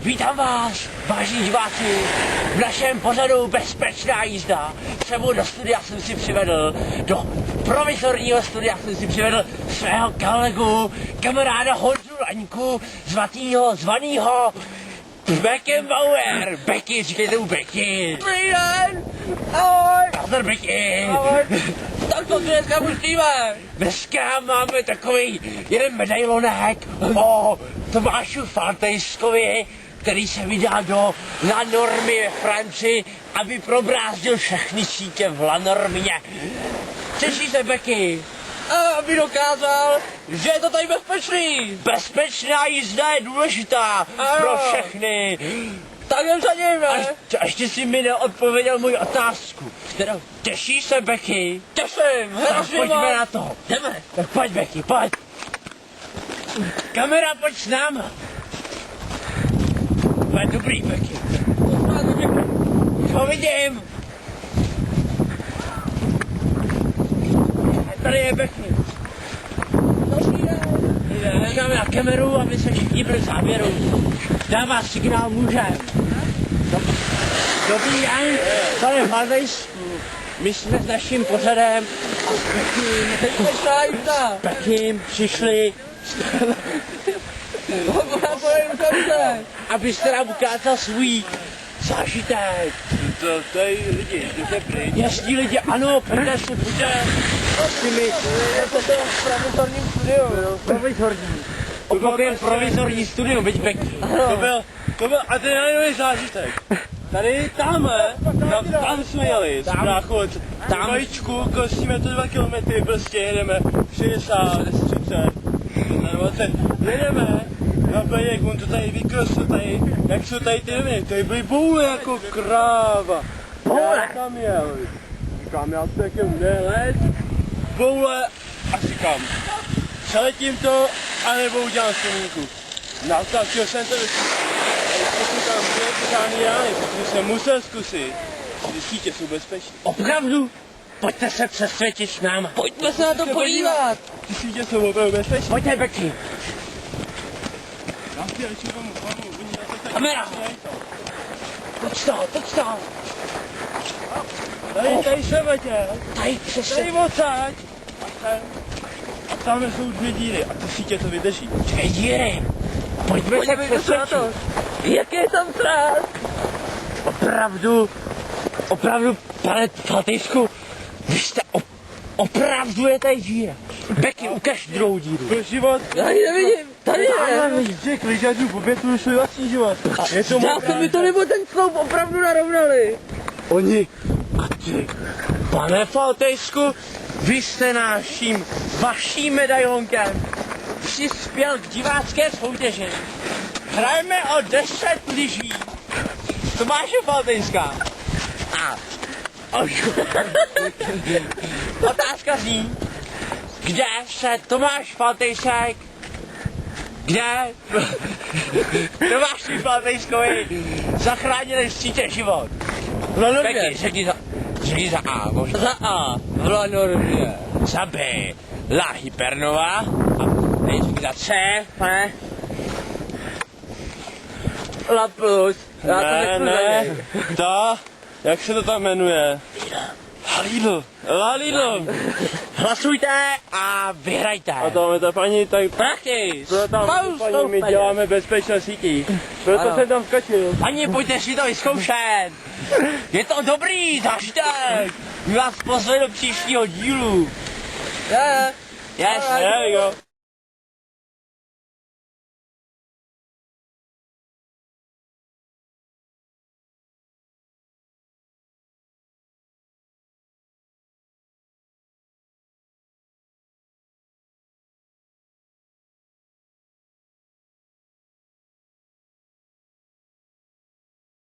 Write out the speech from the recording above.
Vítám vás, vážení diváci, v našem pořadu Bezpečná jízda. Sebou do studia jsem si přivedl, do provizorního studia jsem si přivedl svého kolegu, kamaráda Honzu Laňku, zvanýho Beckenbauer. Becky, říkejte mu Becky. Dobrý den! Ahoj! Nazdar Becky. Ahoj! Tak to dneska pustíme! Dneska máme takový jeden medailonek o Tomášu Faltejskovi, který se vydal do La Normy ve Francii, aby probrázdil všechny sítě v La Normě. Těší se Becky? A aby dokázal, že je to tady bezpečný! Bezpečná jízda je důležitá pro všechny. Tak jdem za ním, ne? A ještě si mi neodpověděl můj otázku. Kterou? Těší se Becky? Těším! Tak Hrozně pojďme moc. na to. Jdeme! Tak pojď Becky, pojď. Kamera, pojď s náma. To je dobrý Becky. To vidím. Tady je Becky. Počkáme na kameru, aby se všichni byli v záběru. Dává signál, můžem. Dobrý den, tady Faltejs. My jsme s naším pořadem a s Bezpečná jízda! Beckym přišli, abyste nám ukázal svůj zážitek. To je lidi, jděte pryč. Jasní lidi, ano, pojďte se, pojďte. To je v provizorním studiu. Provizorní. Opakujeme provizorní studium, byť Becky. To byl adrenalinový zážitek. Tady, tamhle, tam jsme jeli, z Bráchov, tam vajíčku, kosíme to 2 kilometry, prostě jedeme 60, 30, 20, jedeme na Beněk, on to tady vykrosil, tady, jak jsou tady ty domy, tady byly boule jako kráva. Já tam jel, říkám, já to taky nelet, boule a říkám, přeletím to, anebo udělám stěnníku. Nastavil jsem to tam žádný rány, protože jsem musel zkusit, že sítě jsou bezpečné. Opravdu? Pojďte se přesvědčit s náma. Pojďme se na to podívat. Ty sítě jsou opravdu bezpečné. Pojďte Becky. Kamera. Toč to. Tady se letěl, Tady přesně. tady odsaď. A tam jsou 2 díry a ty sítě to vydrží. 2 díry. Pojďme se přesvědčit. Jaký je tam strach? Opravdu, pane Faltejsku, vy jste opravdu je tady díra. Becky, ukaž druhou díru. Pro život. Já ji nevidím, tady je. Těch lyžařů obětují svůj vlastní život. Je to Já jsem mi to nebo ten sloup opravdu narovnali. Oni. A ty, pane Faltejsku, vy jste vaším medailonkem přispěl k divácké soutěži. Hrajeme o 10 lyží. Tomáše Faltejska. A otázka zní, kde se Tomáš Faltejsek, Tomáši Faltejskovi zachránili sítě život? Becky, řekni za A, možná. Za A, v La Normě. Za B, La Hypernova. A teď za C, ne? La Plus. Já to řeknu za něj. Ta, jak se to tam jmenuje? La Lidl. Hlasujte a vyhrajte. A tam je ta paní, tak Prachy, to tam, paní, my děláme bezpečné sítí. Proto Ano. jsem tam skočil. Paní, pojďte si to vyzkoušet. Je to dobrý zážitek. My vás pozveme do příštího dílu. Je. Yes. There you go.